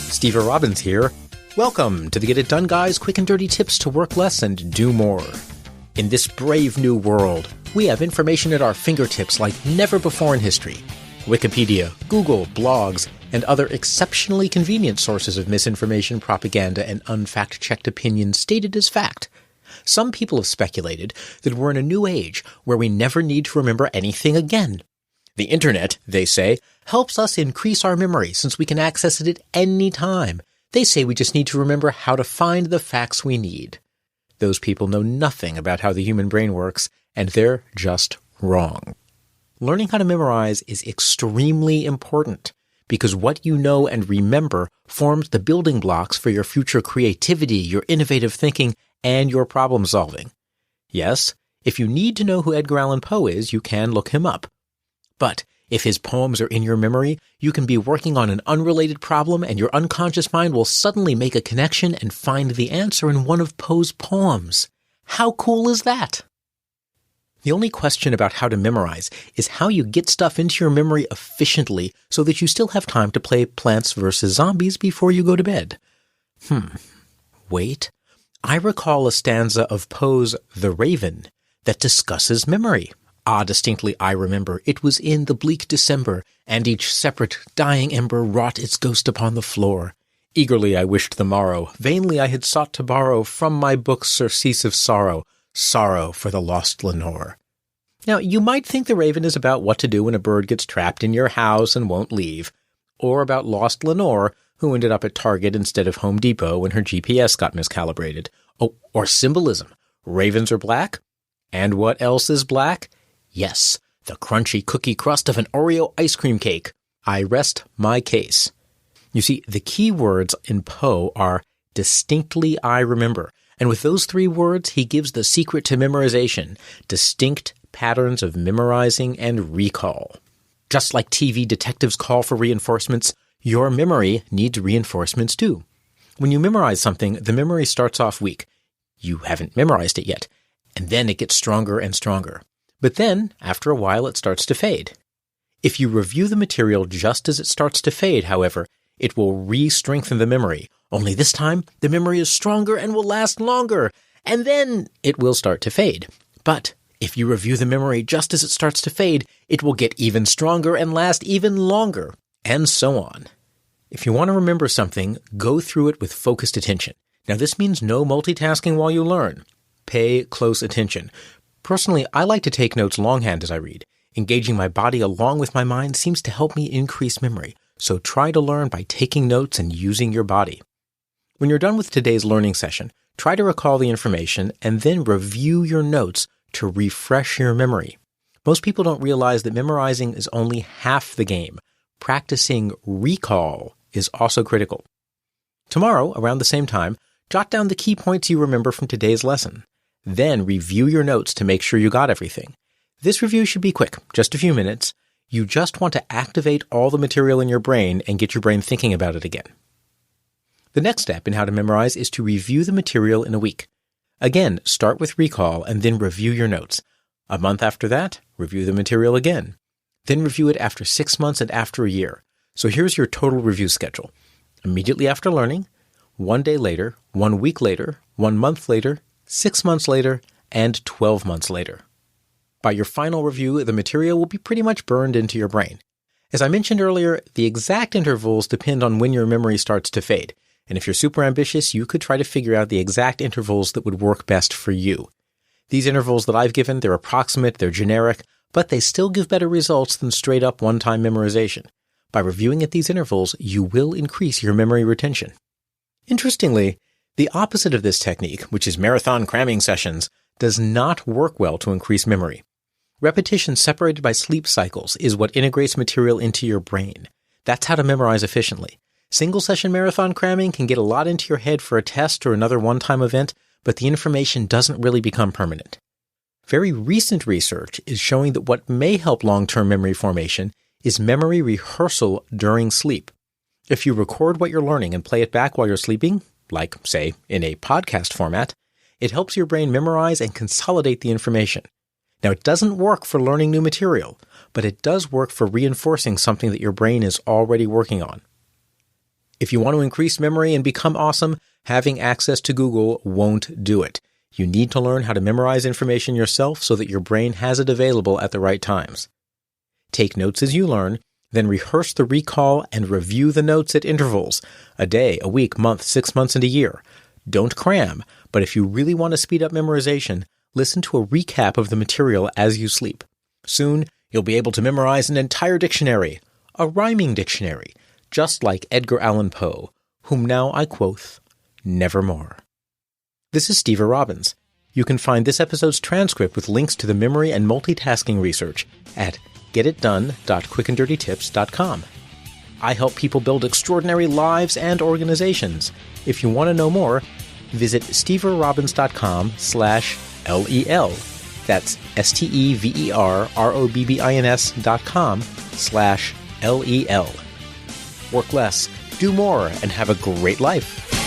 Steve Robbins here. Welcome to the Get It Done Guys quick and dirty tips to work less and do more. In this brave new world, we have information at our fingertips like never before in history. Wikipedia, Google, blogs, and other exceptionally convenient sources of misinformation, propaganda, and unfact-checked opinions stated as fact. Some people have speculated that we're in a new age where we never need to remember anything again. The internet, they say, helps us increase our memory since we can access it at any time. They say we just need to remember how to find the facts we need. Those people know nothing about how the human brain works, and they're just wrong. Learning how to memorize is extremely important because what you know and remember forms the building blocks for your future creativity, your innovative thinking, and your problem solving. Yes, if you need to know who Edgar Allan Poe is, you can look him up. But if his poems are in your memory, you can be working on an unrelated problem and your unconscious mind will suddenly make a connection and find the answer in one of Poe's poems. How cool is that? The only question about how to memorize is how you get stuff into your memory efficiently so that you still have time to play Plants vs. Zombies before you go to bed. Wait. I recall a stanza of Poe's The Raven that discusses memory. Ah, distinctly I remember, it was in the bleak December, and each separate dying ember wrought its ghost upon the floor. Eagerly I wished the morrow, vainly I had sought to borrow from my book surcease of sorrow, sorrow for the lost Lenore. Now, you might think The Raven is about what to do when a bird gets trapped in your house and won't leave, or about lost Lenore, who ended up at Target instead of Home Depot when her GPS got miscalibrated. Oh, or symbolism. Ravens are black? And what else is black? Yes, the crunchy cookie crust of an Oreo ice cream cake. I rest my case. You see, the key words in Poe are distinctly I remember. And with those three words, he gives the secret to memorization, distinct patterns of memorizing and recall. Just like TV detectives call for reinforcements, your memory needs reinforcements too. When you memorize something, the memory starts off weak. You haven't memorized it yet. And then it gets stronger and stronger. But then, after a while, it starts to fade. If you review the material just as it starts to fade, however, it will re-strengthen the memory. Only this time, the memory is stronger and will last longer. And then it will start to fade. But if you review the memory just as it starts to fade, it will get even stronger and last even longer. And so on. If you want to remember something, go through it with focused attention. Now, this means no multitasking while you learn. Pay close attention. Personally, I like to take notes longhand as I read. Engaging my body along with my mind seems to help me increase memory, so try to learn by taking notes and using your body. When you're done with today's learning session, try to recall the information and then review your notes to refresh your memory. Most people don't realize that memorizing is only half the game. Practicing recall is also critical. Tomorrow, around the same time, jot down the key points you remember from today's lesson. Then review your notes to make sure you got everything. This review should be quick, just a few minutes. You just want to activate all the material in your brain and get your brain thinking about it again. The next step in how to memorize is to review the material in a week. Again, start with recall and then review your notes. A month after that, review the material again. Then review it after 6 months and after a year. So here's your total review schedule. Immediately after learning, 1 day later, 1 week later, 1 month later, 6 months later, and 12 months later. By your final review, the material will be pretty much burned into your brain. As I mentioned earlier, the exact intervals depend on when your memory starts to fade. And if you're super ambitious, you could try to figure out the exact intervals that would work best for you. These intervals that I've given, they're approximate, they're generic, but they still give better results than straight-up one-time memorization. By reviewing at these intervals, you will increase your memory retention. Interestingly, the opposite of this technique, which is marathon cramming sessions, does not work well to increase memory. Repetition separated by sleep cycles is what integrates material into your brain. That's how to memorize efficiently. Single-session marathon cramming can get a lot into your head for a test or another one-time event, but the information doesn't really become permanent. Very recent research is showing that what may help long-term memory formation is memory rehearsal during sleep. If you record what you're learning and play it back while you're sleeping, like, say, in a podcast format, it helps your brain memorize and consolidate the information. Now, it doesn't work for learning new material, but it does work for reinforcing something that your brain is already working on. If you want to increase memory and become awesome, having access to Google won't do it. You need to learn how to memorize information yourself so that your brain has it available at the right times. Take notes as you learn, then rehearse the recall and review the notes at intervals, a day, a week, month, 6 months, and a year. Don't cram, but if you really want to speed up memorization, listen to a recap of the material as you sleep. Soon, you'll be able to memorize an entire dictionary, a rhyming dictionary, just like Edgar Allan Poe, whom now I quoth, nevermore. This is Steve Robbins. You can find this episode's transcript with links to the memory and multitasking research at getitdone.quickanddirtytips.com. I help people build extraordinary lives and organizations. If you want to know more, visit steverobbins.com/LEL. That's STEVERROBBINS.com/LEL. Work less, do more, and have a great life.